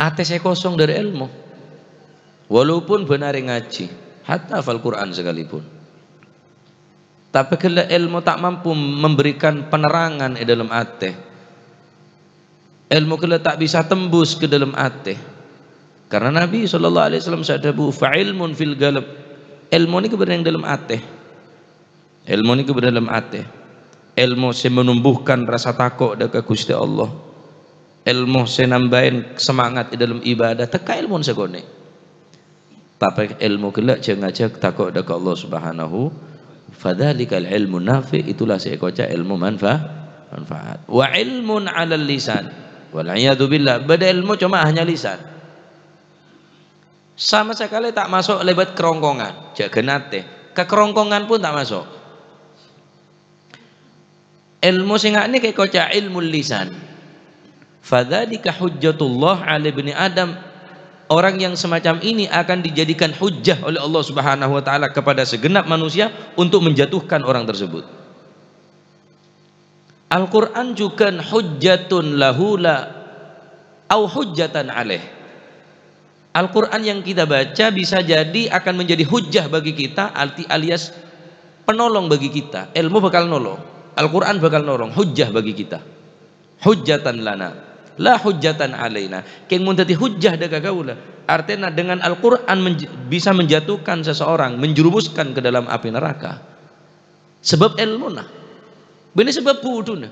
Ate saya kosong dari ilmu. Walaupun benar ngaji, hatta hafal Quran sekalipun. Tapi kalau ilmu tak mampu memberikan penerangan di dalam ate, ilmu kalau tak bisa tembus ke dalam ate. Karena Nabi SAW sadhabu fa'ilmun fil galab. Ilmu ini kepada yang dalam ate. Ilmu ini kepada dalam ate. Ilmu saya menumbuhkan rasa takut dekat Gusti Allah. Ilmu saya nambahin semangat di dalam ibadah. Teka ilmu segone. Tapi ilmu kelak jangan ngajak takut dekat Allah Subhanahu. Fadzalikal ilmu nafi, itulah saya kocak ilmu manfaat. Wa ilmun 'alal lisan. Wal 'iyadu billah. Beda ilmu cuma hanya lisan. Sama sekali tak masuk lewat kerongkongan. Jagenate. Ke kerongkongan pun tak masuk. Ilmu sing ini kayak kocak ilmu lisan. Fadzalika hujjatullah 'ala ibni Adam. Orang yang semacam ini akan dijadikan hujjah oleh Allah Subhanahu wa taala kepada segenap manusia untuk menjatuhkan orang tersebut. Al-Qur'an juga hujjatun lahu la au hujjatan alaih. Al-Quran yang kita baca bisa jadi akan menjadi hujjah bagi kita, alias penolong bagi kita. Ilmu bakal nolong, Al-Quran bakal nolong, hujjah bagi kita. Hujjatan lana, la hujjatan alaina. Keng mun dadi hujjah deka kaula. Artinya dengan Al-Quran bisa menjatuhkan seseorang, menjerumuskan ke dalam api neraka. Sebab ilmunah. Benih sebab buduna.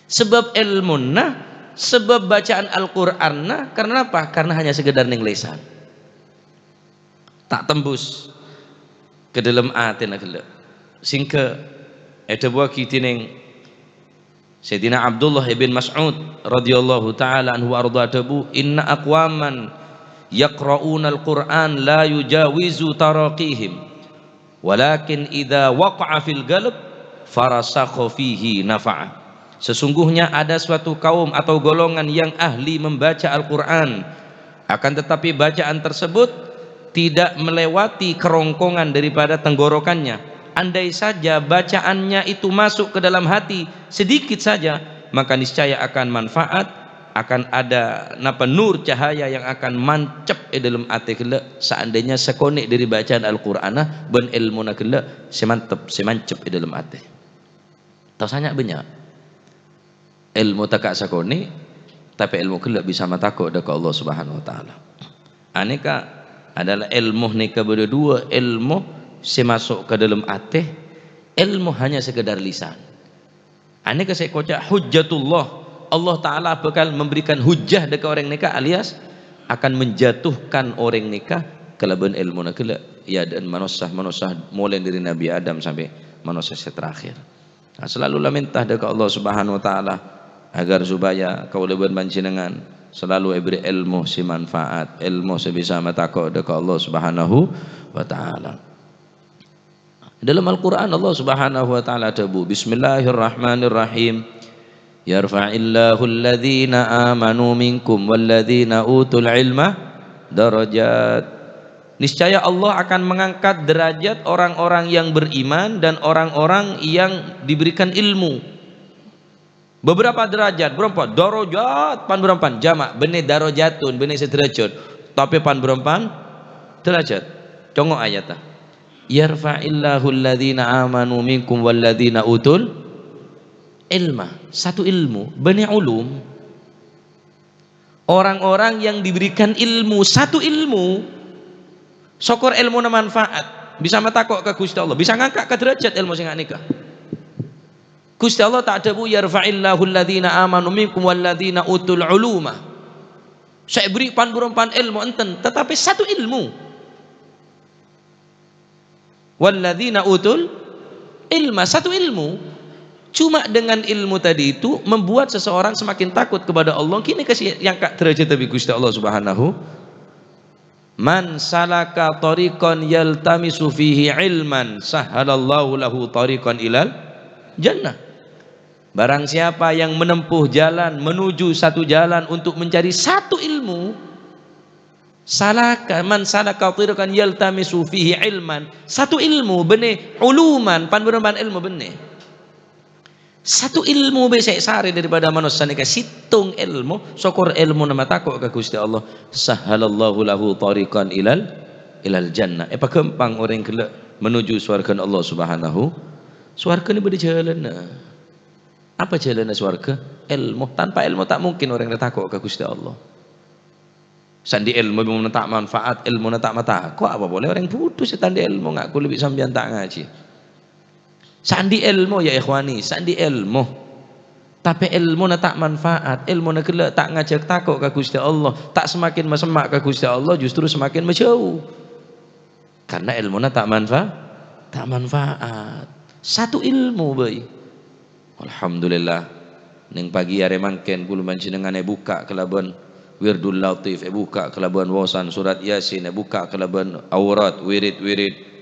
Sebab ilmunah. Sebab bacaan Al-Quran, karena apa? Karena hanya sekedar ning lisan, tak tembus ke dalam hati nak gelak. Singke ada buah kita ning Sayyidina Abdullah ibn Mas'ud radhiyallahu taala anhu arda tabu, inna aqwaman yaqra'una al-Quran la yujawizu taraqihim walakin idza waqa'a fil qalb farasakha fihi nafa'a. Sesungguhnya ada suatu kaum atau golongan yang ahli membaca Al-Quran, akan tetapi bacaan tersebut tidak melewati kerongkongan daripada tenggorokannya. Andai saja bacaannya itu masuk ke dalam hati sedikit saja, maka niscaya akan manfaat, akan ada nur cahaya yang akan mancep di dalam hati kelak. Seandainya sekonek dari bacaan Al-Quran ben ilmu nak kelak semancep di dalam hati. Tahu sangat banyak ilmu tak sakoni, tapi ilmu kelak bisa matakut dekat Allah Subhanahu wa taala. Aneka adalah ilmu nika berdua, ilmu semasuk ke dalam hati, ilmu hanya sekedar lisan. Aneka saya kocak hujjatullah. Allah taala bakal memberikan hujjah dekat orang nika, alias akan menjatuhkan orang nika kelaban ilmu nak kelak. Ya, dan manusia mulai dari Nabi Adam sampai manusia terakhir. Nah, selalu minta dekat Allah Subhanahu wa taala agar supaya kau lebih panjenengan selalu beri ilmu si manfaat, ilmu sebisa matakut dekat Allah Subhanahu wa taala. Dalam Al-Qur'an Allah Subhanahu wa taala tabu, bismillahirrahmanirrahim, yarfa'illahu alladhina amanu minkum walladhina utul ilma darajat. Niscaya Allah akan mengangkat derajat orang-orang yang beriman dan orang-orang yang diberikan ilmu. Beberapa derajat, berapa? Darajat, pan berapa? Jamak, benih darajatun, benih sederajat. Tapi pan berapa? Derajat. Congok ayatnya. Yarfa'illahu alladhina amanu minkum walladhina utul ilma. Satu ilmu, benih ulum. Orang-orang yang diberikan ilmu, satu ilmu. Sokor ilmu na manfaat. Bisa matakok ke Gusti Allah, bisa ngangkat ke derajat ilmu sing nikah. Gusti Allah tak ada bu yarfa'illahu alladhina amanu minkum walladhina utul uluma. Saya beri pan ilmu enten, tetapi satu ilmu. Walladhina utul ilma, satu ilmu. Cuma dengan ilmu tadi itu membuat seseorang semakin takut kepada Allah. Kini kasih yang kak derajat tapi Gusti Allah Subhanahu. Man salaka tariqan yaltamisu fihi ilman sahhalallahu lahu tariqan ilal jannah. Barang siapa yang menempuh jalan menuju satu jalan untuk mencari satu ilmu, salaka man salaka tariqan yaltamisu fihi ilman, satu ilmu benih uluman pan ilmu benih. Satu ilmu besek sari daripada manusia nika situng ilmu syukur ilmu nama takut ke Gusti Allah sahalallahu lahu tariqan ilal jannah gampang orang kelak menuju surga Allah Subhanahu surga ni beri jalan apa jalan surga ilmu tanpa ilmu tak mungkin orang takut ke Gusti Allah sandi ilmu memang tak manfaat ilmu tak mata kok apa boleh orang putus sandi ilmu ngaku lebih sambian tak ngaji sandi ilmu ya ikhwani sandi ilmu tapi ilmu na tak manfaat ilmu na kelak tak ngajak takut ke Gusti Allah tak semakin mesemak ke Gusti Allah justru semakin menjauh karena ilmu na tak manfaat satu ilmu bayi alhamdulillah ning pagi are mangken kula panjenengane buka kelaban wirdul latif buka kelaban wasan surat yasin buka kelaban aurat wirid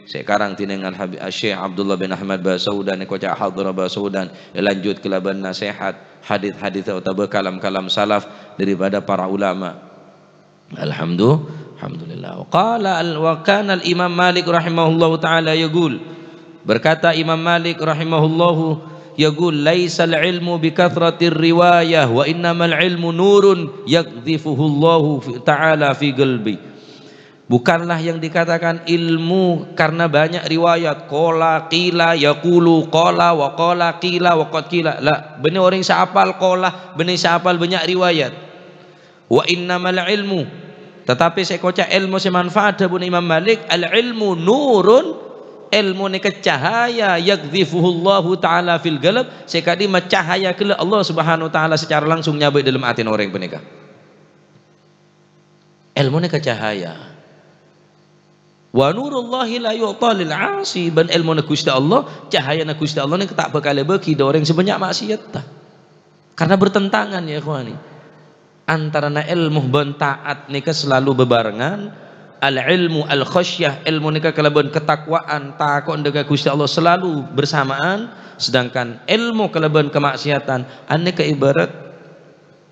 sekarang tinengan Habib Syekh Abdullah bin Ahmad Basaudan kocak hadra Basaudan lanjut kelaban nasihat hadis-hadis atau kalam-kalam salaf daripada para ulama alhamdulillah wa kana al-imam Malik rahimahullahu taala yaqul berkata Imam Malik rahimahullahu yaqul laisal ilmu bi kathratir riwayah wa innamal ilmu nurun yakdhifuhu Allah taala fi qalbi. Bukanlah yang dikatakan ilmu karena banyak riwayat qala qila yaqulu qala wa qala qila wa qad qila la benih orang seapal qala benih seapal banyak riwayat wa innamal ilmu tetapi saya kocak ilmu semanfaat bun Imam Malik al ilmu nurun ilmu ni cahaya yakdhifuhu Allah taala fil qalb sekadi cahaya ke Allah Subhanahu wa taala secara langsung nyabai dalam hati orang penikah ilmu ni cahaya wa nurullahi la yu'ta lil 'asi ban ilmu na Gusti Allah cahaya na Gusti Allah ni tak bakal bagi orang sebanyak maksiat karena bertentangan ya ikhwani antara na ilmu ban taat nika selalu bebarengan al ilmu al khasyah ilmu nika kalaban ketakwaan takut dekat Gusti Allah selalu bersamaan sedangkan ilmu kalaban kemaksiatan aneka ibarat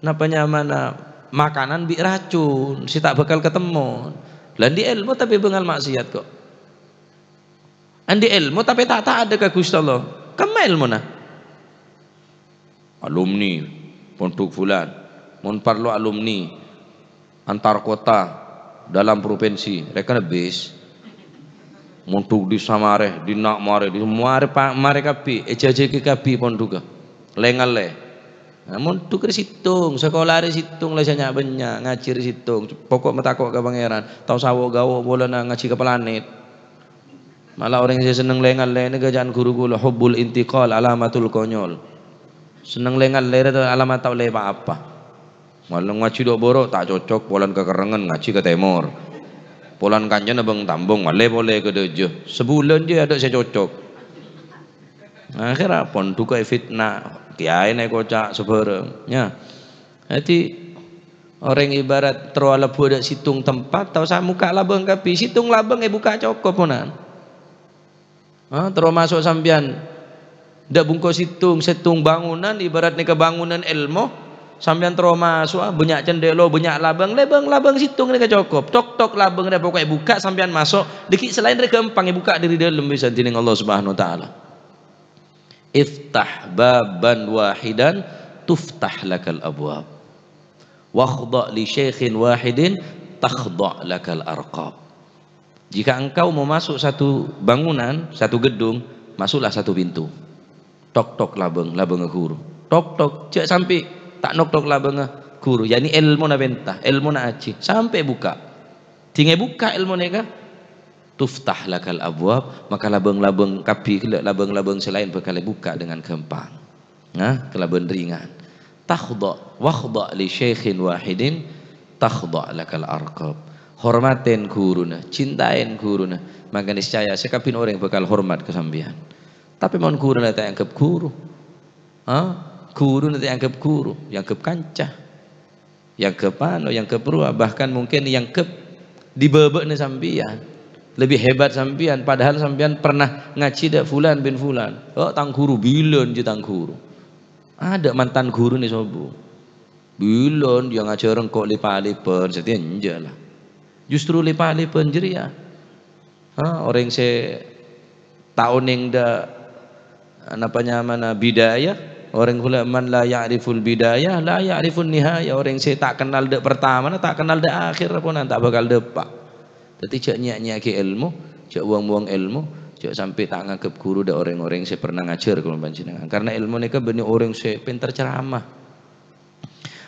napanya mana makanan bi racun si tak bakal ketemu Landi ilmu tapi bengal maksiat kok. Andi ilmu tapi tak ada ke Gusti Allah. Kama ilmu na? Alumni pondok fulan, mon parlo alumni antar kota dalam provinsi, mereka nebis. Montuk di Samare, di nak mare, di mare kapi, ejaje ke kapi pondok. Lengal le. Namun tuker situng sekolah ada situng lah banyak banyak ngaji situng pokok metakok ke pangeran tahu sawo gawo bola na ngaji ke planet malah orang yang seneng lengal le negajaan guru-guru hubbul intiqal alamatul konyol seneng lengal le itu alamat tahu le apa malah ngaji do borok tak cocok polan kekerengan ngaji ke timur polan kanjen abang tambung malah boleh ke dejo sebulan je ada saya cocok akhirnya pon duka fitnah kiai naik kocak sebarang ya jadi orang ibarat terlalu budak situng tempat tahu saya muka labang kapi situng labang buka cokop punan terus masuk sambian dak bungkus situng bangunan ibarat nih kebangunan ilmu sambian terus masuk banyak cendelo banyak labang situng nih cokop tok labang dah pokoknya buka sambian masuk dikit selain mereka gampang buka dari dalam bisa dining Allah Subhanahu wa taala iftah baban wahidan tuftah lakal abwab wakhda li syaikhin wahidin takhda lakal arqab jika engkau mau masuk satu bangunan satu gedung masuklah satu pintu tok labang guru tok cek sampai tak nok labang guru yani ilmu na bentah ilmu na aci sampai buka tinggal buka ilmu neka tuftah lakal abwab maka labang-labang kapi labang-labang selain bakal buka dengan gampang kelaban ringan takhda wakhda li syaikhin wahidin takhda lakal arqab hormatin guruna cintain guruna maka niscaya sekapin orang bakal hormat kesambian tapi mon guruna tak anggap guru guru nanti anggap guru yang anggap kancah yang ke pano yang ke perua bahkan mungkin yang ke dibebek ni sambian lebih hebat sampian padahal sampian pernah ngaji dak fulan bin fulan tang guru bilon je tang guru ada mantan guru ni sobo bilon yang ngajareng kok lipa-lipen setia enje lah justru lipa-lipen jeria orang se tahun yang dah namanya mana bidayah Orang pula man la ya'riful bidayah la ya'rifun nihayah. Orang saya tak kenal dek pertama, tak kenal dek akhir pun tak bakal depak. Jadi cak nyak-nyak ke ilmu, cak buang-buang ilmu, cak sampai tak ngakep guru dek orang-orang saya pernah ngajar kalau panjenengan. Karena ilmu ni kan benih orang saya pintar ceramah.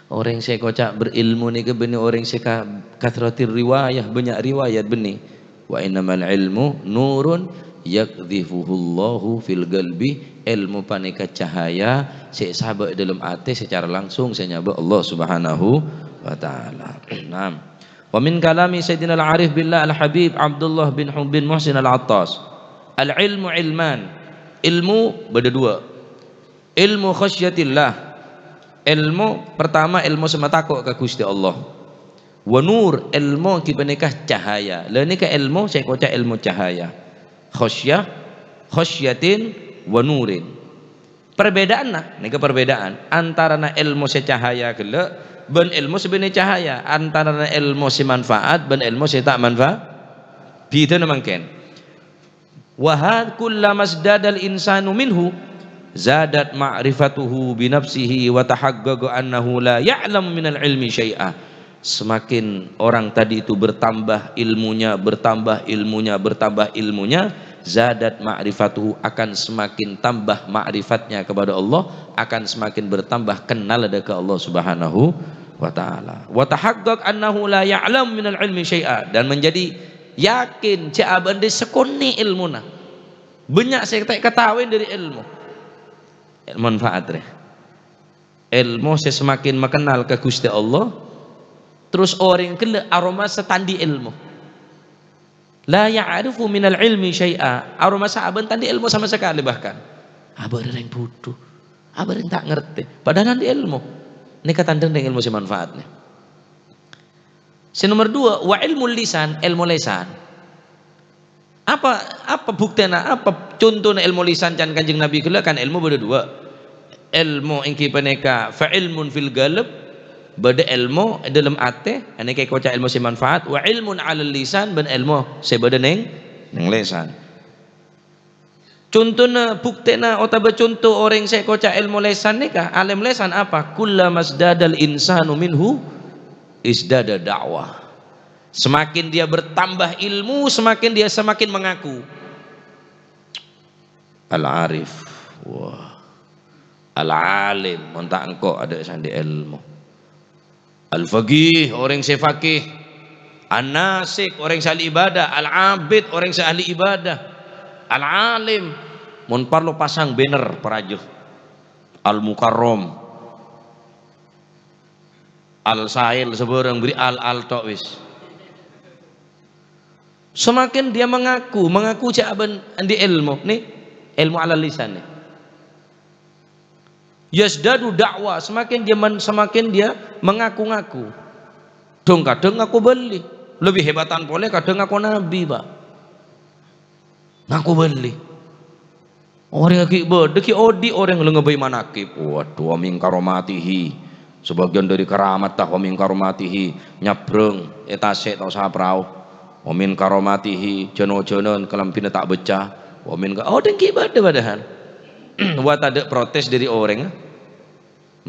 Orang saya kocak berilmu ni kan benih orang saya kathratir riwayah, banyak riwayat benih. Wa innamal ilmu nurun yakdhifuhullahu fil qalbi. Ilmu panika cahaya saya sahabat dalam hati secara langsung saya nyabak Allah Subhanahu wa taala. Naam. Wa min kalami Sayyidina al-Arif billah al-Habib Abdullah bin Muhsin al-Attas. Al-ilmu ilman. Ilmu beda dua. Ilmu khasyatillah. Ilmu pertama ilmu sematakut ke Gusti Allah. Wa nur ilmu ki panika cahaya. Lah ni ka ilmu saya kocak ilmu cahaya. Khasyatin wa nurin. Perbedaan nah, ini ke perbedaan antara na ilmu secahaya kelak ben ilmu sebenarnya cahaya, antara na ilmu si manfaat ben ilmu si tak manfaat. Gitu namangken. Wa had kullama masdadal insanu minhu zadat ma'rifatuhu bi nafsihi wa tahaqqaqa annahu la ya'lamu minal ilmi syai'a. Semakin orang tadi itu bertambah ilmunya, zadat ma'rifatuhu, akan semakin tambah ma'rifatnya kepada Allah, akan semakin bertambah kenal ke Allah Subhanahu wa taala. Wa tahaqqaq annahu la ya'lam minal ilmi syai'a, dan menjadi yakin cak abande sekoni ilmuna. Banyak saya ketahuin dari ilmu. Ilmu manfaat reh. Ilmu saya semakin mengenal ke Gusti Allah, terus orang kele aroma setandi ilmu. La ya'rifu minal ilmi syai'a. Aroma sahabat tadi ilmu sama sekali bahkan. Abang yang bodoh, abang yang tak ngerti. Padahal nanti ilmu. Ini katandang dengan ilmu si manfaatnya. Si nomor dua, wa ilmu lisan, ilmu lisan. Apa buktinya? Apa contohnya ilmu lisan can kanjeng Nabi kala kan ilmu beda dua. Ilmu ingki peneka fa ilmun fil qalb, beda ilmu dalam ate, ane kayak kocak ilmu si manfaat. Wa ilmun alal lisan, ben ilmu sebeda neng lisan. Contohnya buktinya otaba contoh orang saya kocak ilmu lisan ni kah? Alim lisan apa? Kullama masdadal insanu minhu isdada dakwah. Semakin dia bertambah ilmu, semakin dia semakin mengaku. Al-arif, wah, al-alim, montak engkau ada sandi ilmu. Al-faqih, orang saya faqih. An-nasik, orang saya ahli ibadah. Al-abid, orang saya ahli ibadah. Al-alim, mun parlo pasang banner perajuh. Al-mukarram, al-sahil, sebarang beri al-tok wis. Semakin dia mengaku jawaban di ilmu nih, ilmu ala lisan nih. Yasdadu dakwah, semakin dia mengaku-ngaku. Dong kadang aku beli, lebih hebatan boleh kadang aku nabi, Pak. Ngaku beli. Orang lagi berdeki odi orang lengebai manakib. Waduh, amin karomatihi. Sebagian dari keramat tah amin karomatihi nyabreng etase tau saprau. Wamin karomatihi jono-jonon kelampina tak becah. Wamin dengki badahan. Buat ada protes dari orang.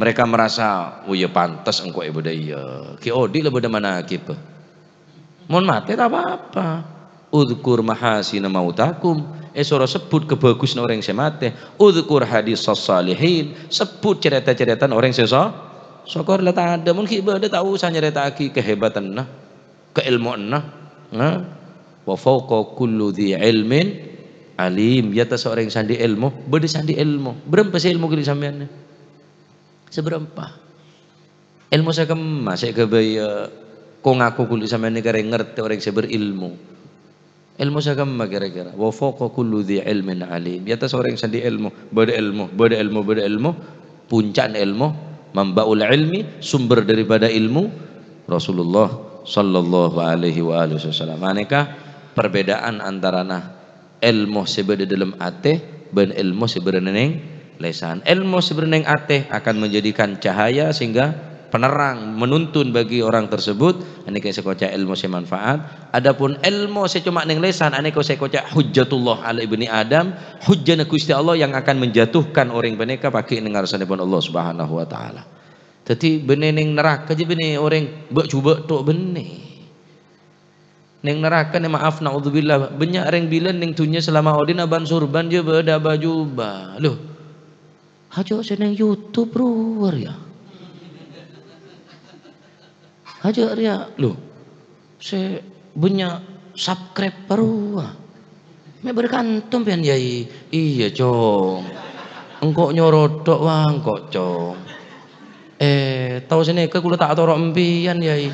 Mereka merasa, oh ya pantas engkau ibadah iya. Ki odi lah beda manakib. Mohon mati tak apa-apa. Udhkur mahasina mautakum. Surah sebut kebagusan orang yang mati. Udhkur hadis salihin. Sebut cerita-cerita orang yang syukur lah tak ada. Mungkin ibadah tak usah nyerita lagi kehebatan nah, keilmuan nah. Wa fawqa kullu dhi ilmin alim. Ya ta seorang yang sandi ilmu, beda sandi ilmu. Berapa sih ilmu kali sampean? Seberapa? Ilmu saya kemas, saya kebaya. Kau ngaku kulit sampean ni kare ngerti orang yang berilmu. Ilmu saya kemas kira-kira. Wa fawqa kullu dhi ilmin alim. Ya ta seorang yang sandi ilmu, beda ilmu. Puncak ilmu, mambaul ilmi, sumber daripada ilmu Rasulullah sallallahu alaihi wa alihi wasallam. Manakah perbedaan antara ilmu sebenarnya dalam ate dan ilmu sebenarnya neng lisan. Ilmu sebenarnya neng ate akan menjadikan cahaya sehingga penerang, menuntun bagi orang tersebut. Ini kayak sekocak ilmu semanfaat. Adapun ilmu secuma ning lesan, ini kau sekocak hujjatullah ala ibni Adam, hujjana Gusti Allah yang akan menjatuhkan orang beneka pakai dengar sanepun Allah Subhanahu wa taala. Jadi benih ning neraka je benih orang cuba tok benih. Ning neraka ni maaf naudzubillah banyak orang bilang ning tunya selama odin aban surban je beda baju bah. Loh. Hajo seneng YouTube bro ya. Hajo ya loh. Se banyak subscribe baru. Me berkantum pian yai. Iya cong. Engkau nyorodok wah engkau cong. Tahu sini ke kula tak torok empian yai.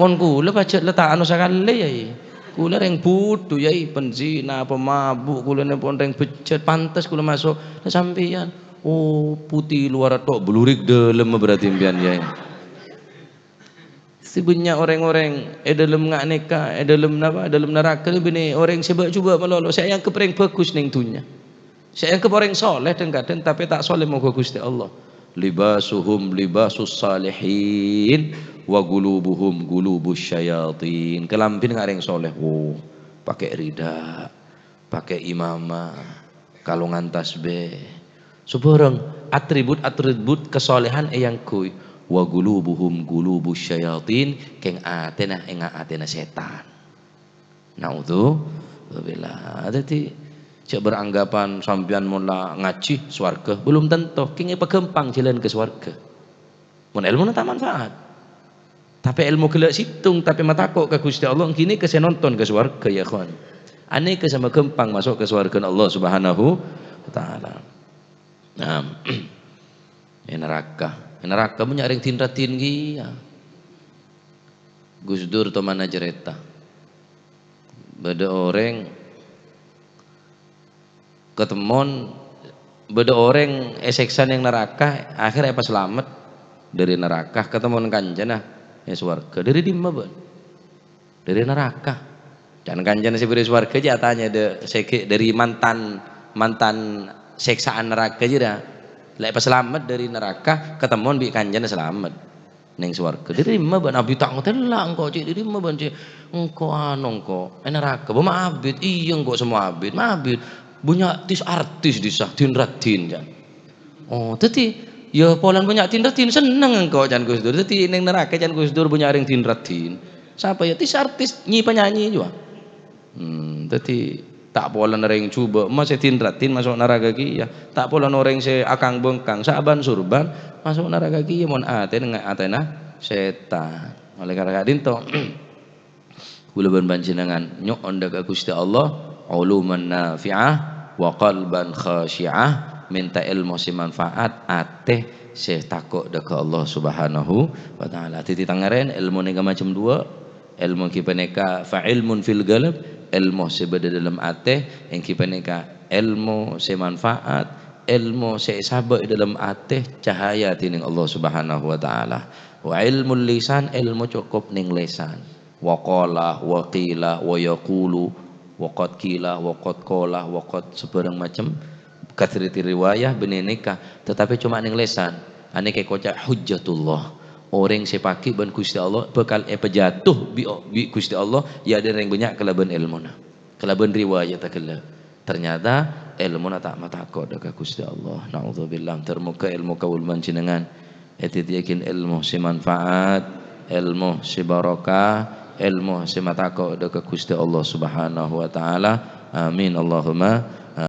Mon kula pacet letak anu sakale yai. Kula reng budu yai penzina pemabuk kula ne pon reng becet pantes kula masuk sampeyan. Oh putih luar tok belurik dalam berarti empian yai. Si banyak orang-orang dalam ngak neka dalam napa dalam neraka bini orang sebab cuba melolo saya yang kepereng bagus ning dunya. Saya yang kepereng soleh kadang tapi tak soleh moga Gusti Allah. Libasuhum libasus salihin wa gulubuhum gulubus syayatin. Kelampin ngareng soleh. Oh, pakai rida, pakai imamah, kalungan tasbih. Sebarang atribut kesolehan yang kui. Wa gulubuhum gulubus syayatin keng atena setan. Naudzubillah. Jadi cek beranggapan sampean mula ngaji swarga belum tentu kengnya pegempang jalan ke swarga mun ilmu tak manfaat tapi ilmu gelak situng tapi mata kok ke Gusti Allah kini ke nonton ke swarga ya kawan ane ke sama gempang masuk ke swarga Allah Subhanahu wa taala. Nah neraka punya ring tinra tinggi ya Gus Dur to mana cerita beda orang ketemon beda orang eseksan yang neraka akhirnya pas selamat dari neraka ketemon kanjana ya swarga dari dimma ben dari neraka dan kanjana si beri swarga aja tanya dari mantan seksaan neraka aja dah lek pas selamat dari neraka ketemon bi kanjana selamat neng swarga dari dimma ben abi tak ngetelak engko cik dari dimma ben cik engko anu engko neraka bo maabid iya engko semua abid maabid banyak artis disah tinratin jan. Oh, teti ya polan banyak tinratin seneng engkau jan Gus Dur. Teti ning neraka jan Gus Dur banyak ring tinratin. Siapa ya tis artis nyi penyanyi juga. Teti tak polan ring coba masih tinratin masuk neraka ki ya. Tak polan orang se akang bengkang saban surban masuk neraka ki ya mon ate dengan atena setan. Oleh karena dinto kula ben panjenengan nyok onda ka Gusti Allah uluman nafi'ah wa qalban khashi'ah minta ilmu si manfaat ateh se takut dekat Allah Subhanahu wa taala. Titi tangaren ilmu nega macam dua ilmu kipaneka fa ilmun fil galab ilmu sebeda dalam ateh yang kipaneka ilmu se manfaat ilmu se sabak dalam ateh cahaya tining Allah Subhanahu wa taala. Wa ilmul lisan ilmu cukup ning lisan wa qala wa qila wa yaqulu waqad kila waqad qala waqad sebarang macam kathriti riwayah benenika tetapi cuma ning lesan ane kayak kocak hujjatullah orang sepaki ban Gusti Allah bakal pejatuh bi Gusti Allah ya ada yang banyak kelaban ilmuna kelaban riwayat takala ternyata ilmuna tak matakok dekat Gusti Allah naudzubillah termuka ilmu kaul manjenengan eti yakin ilmu si manfaat ilmu si barokah ilmu sematako dekat Gusti Allah Subhanahu wa taala. Amin Allahumma